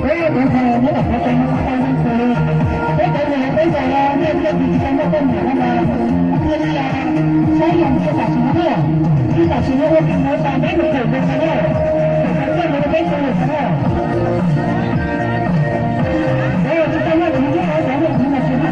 Với đồng thời nữa là có cái này bây giờ nhân dân thì trong cái này là như là xây dựng cái tài chính nữa, cái tài chính nó cũng nói là mấy người được cái đó, cái này mấy người được cái đó. Đây chúng ta nói những cái đó là những cái chuyện đó.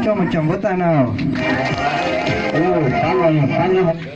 Cho một chồng vỗ tay nào. Cảm ơn.